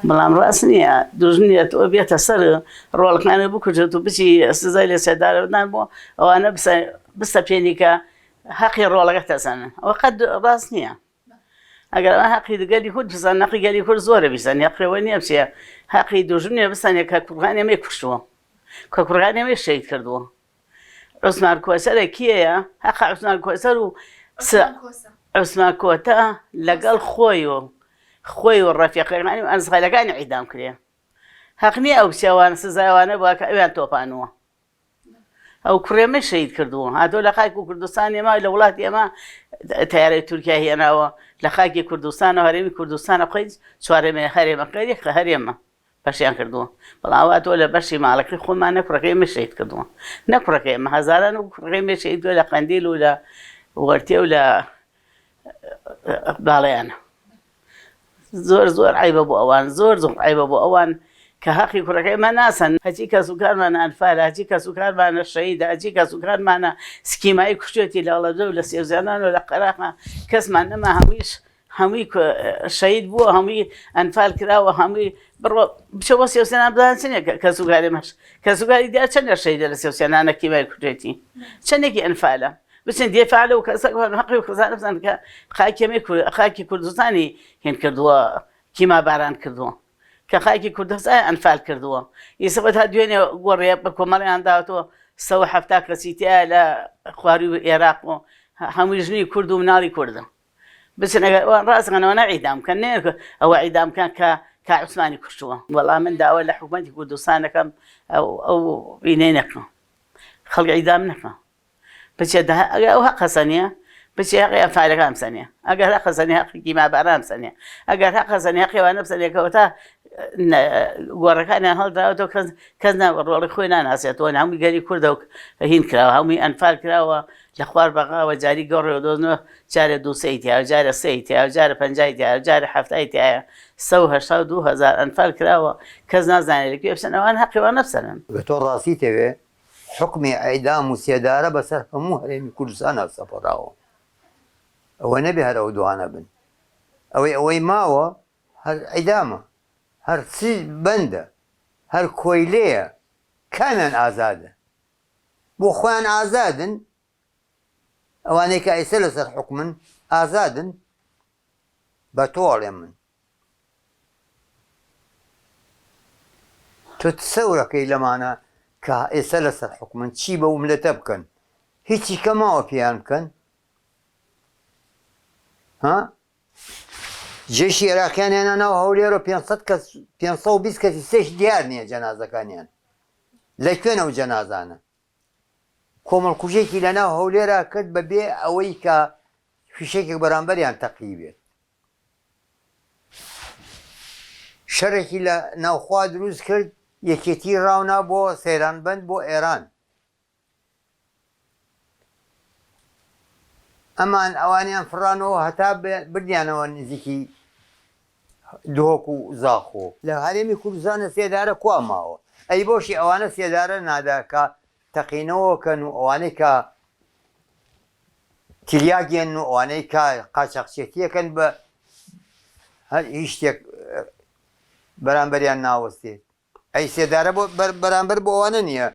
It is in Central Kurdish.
بەڵام ڕاست نییە دوژنیێت ئەو بێتە سەر ڕۆڵەکانە بکوژێت و بچی سزای لە سێدارەدان بۆ ئەوانە بستە پێێنیکە حەقی ڕۆڵەکە تەزانن ئەوە قەت ڕاست نییە ئەگەر ئەمە حەقی گەلی کورد بزان نەقی گەلی کورد زۆرە بیزان یاقرەوە نییە بچێ حەقی دوژنیە بستانێک کە کوڕخانی ئەمەی کوشتووە کە کوڕخانی ئەمەی شەید کردووە عوسمان کۆسەرە کێیە حەقا عوسمان کۆسەر و عوسمان کۆتە لەگەڵ خۆی و ڕەفیقەکانی ئەنزغەلەکانی عیدام کرێ حەق نییە ئەو سیاوانە سزایوانە بووە کە ئەویان تۆپانووە ئەو کوڕێمە شەید کردووە هاتۆ لە خاک و کوردستان ئێمە لە وڵاتی ئێمە تەیارەی تورکیا هێناوە لە خاکی کوردستان و هەرێمی کوردستانە بخەیت چوارەمێ هەرێمەکەی هەرێمە بەشیان کردووە بەڵام ئەوە تۆ لە بەشی ماڵەکەی خۆمان نەکوڕەکەی ئێمە شەید کردووە نەکوڕەکەی ئێمە هەزاران و کوڕەکەی ئێمە شەید لە قەندیل و لە وەرتێ و لە باڵەیانە زۆر عیبە بۆ ئەوان زۆر عیبە بۆ ئەوان کە حەقی کوڕەکەیمە ناسەن هەچی کەس و کارمانە ئەنفالە هەچی کەس و کارمانە شەیدە هەچی کەس و کارمانە سکیمایی کوشتێتی لە وڵەبجە و لە سێوزیانان و لە قەراقە کەسمان نەما هەمووی شەید بووە هەمووی ئەنفال کراوە هەمووی بڕۆ بچە بۆ سێوسیانان بدان چنێ کەسوگاریمەش کەسوگاری دیار چەندە شەیدە لە سێوسیانانە کیمای کوشتێتی چەندێکی ئەنفالە بچن دێفاعلە و کەسەکان حەقی و خزانە بزان کە خاکی کوردستانی هێن کردووە کیما باران کردووە کە خاکی کوردستان ئەنفال کردووە ئیسەبەت تا دوێنێ گۆڕێ بە کۆمەڵیان داوەتەوە 170 کەسی تیا لە خواری و عێراق و هەمووی ژنی کورد و مناڵی کوردە بچن ڕاستەکەنەوە نەعیدام کە نێ ئەوە عیدامکان کە عوسمانی کوشتووە وەڵام من داوا لە حکوومەتی کوردستان دەکەم ئەو بینەی نەکەم خەڵکی عیدام نەکەم بچێ ئەو حەق سەنیە بچێ حەقی ئەنفالەکان بسەنێ ئەگەر حەق سەنی حەقی کیماباران بسەنێ ئەگەر حەق سەنی حەقیوانە بسەنێکەوە تا گۆڕەکانیان هەڵدراوەتەوە کەس ڕۆڵی خۆی ناناسێتەوە هەمووی گەری کوردە و هین کراوە هەمووی ئەنفال کراوە لە خوار بەغاوە جاری گەڕێەوە دۆزنەوە جارە 200 تیا جارە 3 تیا جارە 50 تیا جارە 70 تایە 182,000 ئەنفال کراوە کەس نازانێت لەکوێ بچن ئەوان حەقیوان نەبسەنن بە تۆ ڕاستی تەوێ حکمی ئەیدام و سێدارە بەسەر هەموو هەرێمی کوردستانە سەپەڕاوە ئەوە نەبێ هەر ئەو دوانە بن ئەوەی ماوە هەر ئەیدامە هەر چی بەندە هەر کۆیلەیە کامیان ئازادە بۆ خۆیان ئازادن ئەوانەی کە ئەیسە لەسەر حکمن ئازادن بە تۆڵێ من تۆ سەورەکەی لەمانە کە ئێستا لەسەر حکومن چی بە وملەتە بکەن هیچی کەماوە پێیان بکەن ها جێشی عێراقیان هێنانەوە هەولێرە 520 کەسی سێش دیار نییە جەنازەکانیان لەکوێنە و جەنازانە کۆمەڵکوژێکی لەناو هەولێرە کرد بەبێ ئەوەی کە فیشێکێک بەرامبەریان تەقی بێت شەڕێکی لە ناوخوا دروست کرد یەکێتی ڕاونا بۆ سەیرانبەند بۆ ئێران ئەمان ئەوانیان فڕانەوە هەتا بردیانەوە نزیکی دۆک و زاخۆ لە هەرێمی کوردستانە سێدارە کوا ماوە ئەی بۆشی ئەوانە سێدارە ناداکە تەقینەوەکەن و ئەوانەی کە تریاگەن و ئەوانەی کە قاچەقچێتیەکەن بە هەر هیچ شتێک بەرامبەریان ناوەستێت ئەی سێدارە بۆ بەرامبەر بۆ ئەوانە نییە